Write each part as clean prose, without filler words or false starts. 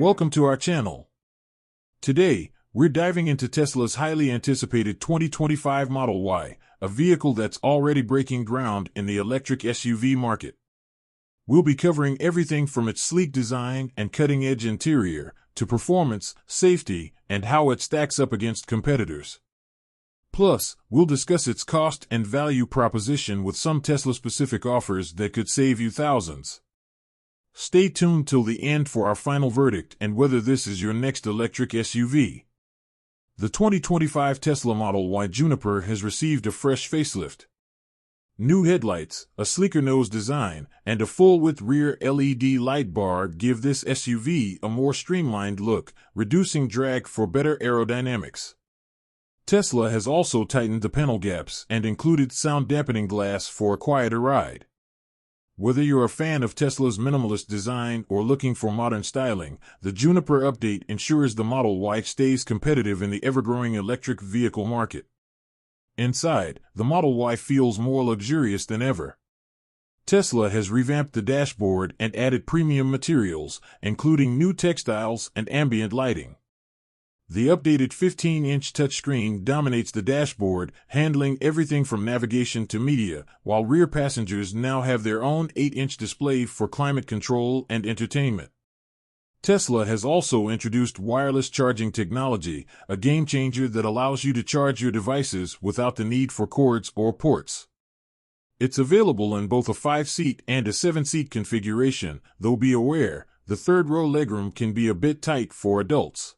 Welcome to our channel. Today, we're diving into Tesla's highly anticipated 2025 Model Y, a vehicle that's already breaking ground in the electric SUV market. We'll be covering everything from its sleek design and cutting-edge interior to performance, safety, and how it stacks up against competitors. Plus, we'll discuss its cost and value proposition with some Tesla-specific offers that could save you thousands. Stay tuned till the end for our final verdict and whether this is your next electric SUV. The 2025 Tesla Model Y Juniper has received a fresh facelift. New headlights, a sleeker nose design, and a full-width rear LED light bar give this SUV a more streamlined look, reducing drag for better aerodynamics. Tesla has also tightened the panel gaps and included sound dampening glass for a quieter ride. Whether you're a fan of Tesla's minimalist design or looking for modern styling, the Juniper update ensures the Model Y stays competitive in the ever-growing electric vehicle market. Inside, the Model Y feels more luxurious than ever. Tesla has revamped the dashboard and added premium materials, including new textiles and ambient lighting. The updated 15-inch touchscreen dominates the dashboard, handling everything from navigation to media, while rear passengers now have their own 8-inch display for climate control and entertainment. Tesla has also introduced wireless charging technology, a game-changer that allows you to charge your devices without the need for cords or ports. It's available in both a 5-seat and a 7-seat configuration, though be aware, the third-row legroom can be a bit tight for adults.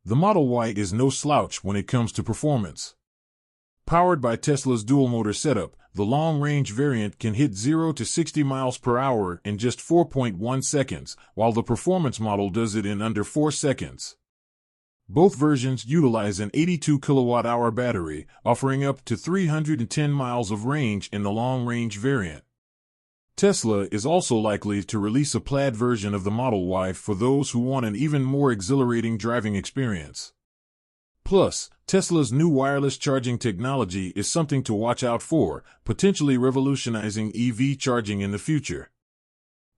The Model Y is no slouch when it comes to performance. Powered by Tesla's dual-motor setup, the long-range variant can hit 0 to 60 miles per hour in just 4.1 seconds, while the performance model does it in under 4 seconds. Both versions utilize an 82 kilowatt-hour battery, offering up to 310 miles of range in the long-range variant. Tesla is also likely to release a Plaid version of the Model Y for those who want an even more exhilarating driving experience. Plus, Tesla's new wireless charging technology is something to watch out for, potentially revolutionizing EV charging in the future.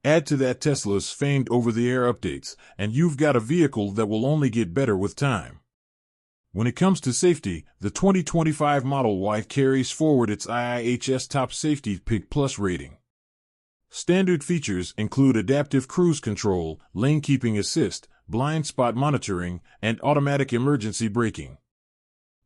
Add to that Tesla's famed over-the-air updates, and you've got a vehicle that will only get better with time. When it comes to safety, the 2025 Model Y carries forward its IIHS Top Safety Pick Plus rating. Standard features include adaptive cruise control, lane keeping assist, blind spot monitoring, and automatic emergency braking.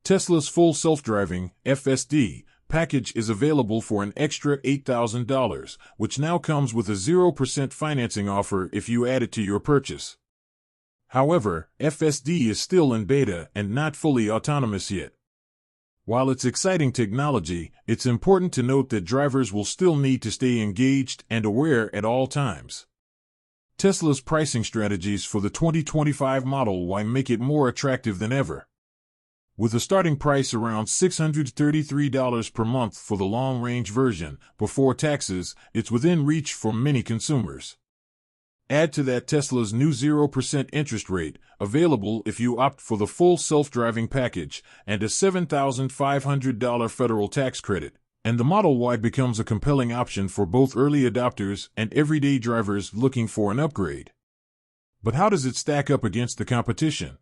Tesla's FullSelfDriving (FSD) package is available for an extra $8,000, which now comes with a 0% financing offer if you add it to your purchase. However, FSD is still in beta and not fully autonomous yet. While it's exciting technology, it's important to note that drivers will still need to stay engaged and aware at all times. Tesla's pricing strategies for the 2025 Model Y make it more attractive than ever. With a starting price around $633 per month for the long-range version, before taxes, it's within reach for many consumers. Add to that Tesla's new 0% interest rate, available if you opt for the full self-driving package, and a $7,500 federal tax credit, and the Model Y becomes a compelling option for both early adopters and everyday drivers looking for an upgrade. But how does it stack up against the competition?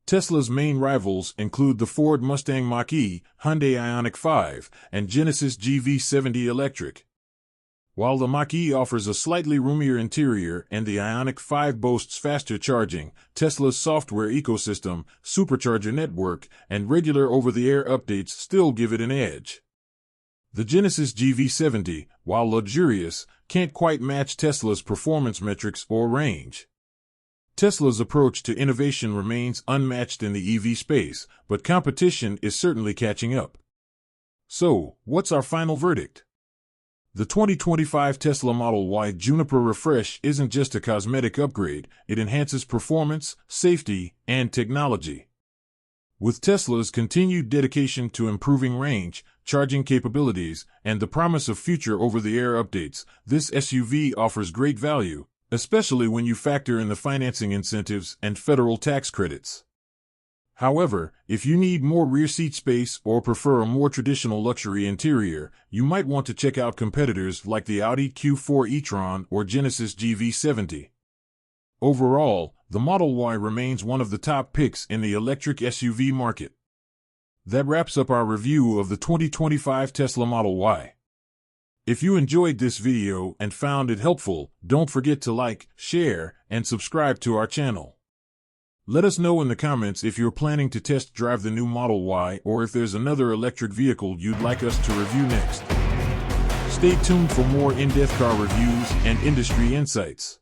Tesla's main rivals include the Ford Mustang Mach-E, Hyundai Ionic 5, and Genesis GV70 Electric. While the Mach-E offers a slightly roomier interior and the Ionic 5 boasts faster charging, Tesla's software ecosystem, Supercharger network, and regular over-the-air updates still give it an edge. The Genesis GV70, while luxurious, can't quite match Tesla's performance metrics or range. Tesla's approach to innovation remains unmatched in the EV space, but competition is certainly catching up. So, what's our final verdict? The 2025 Tesla Model Y Juniper refresh isn't just a cosmetic upgrade, it enhances performance, safety, and technology. With Tesla's continued dedication to improving range, charging capabilities, and the promise of future over-the-air updates, this SUV offers great value, especially when you factor in the financing incentives and federal tax credits. However, if you need more rear seat space or prefer a more traditional luxury interior, you might want to check out competitors like the Audi Q4 e-tron or Genesis GV70. Overall, the Model Y remains one of the top picks in the electric SUV market. That wraps up our review of the 2025 Tesla Model Y. If you enjoyed this video and found it helpful, don't forget to like, share, and subscribe to our channel. Let us know in the comments if you're planning to test drive the new Model Y or if there's another electric vehicle you'd like us to review next. Stay tuned for more in-depth car reviews and industry insights.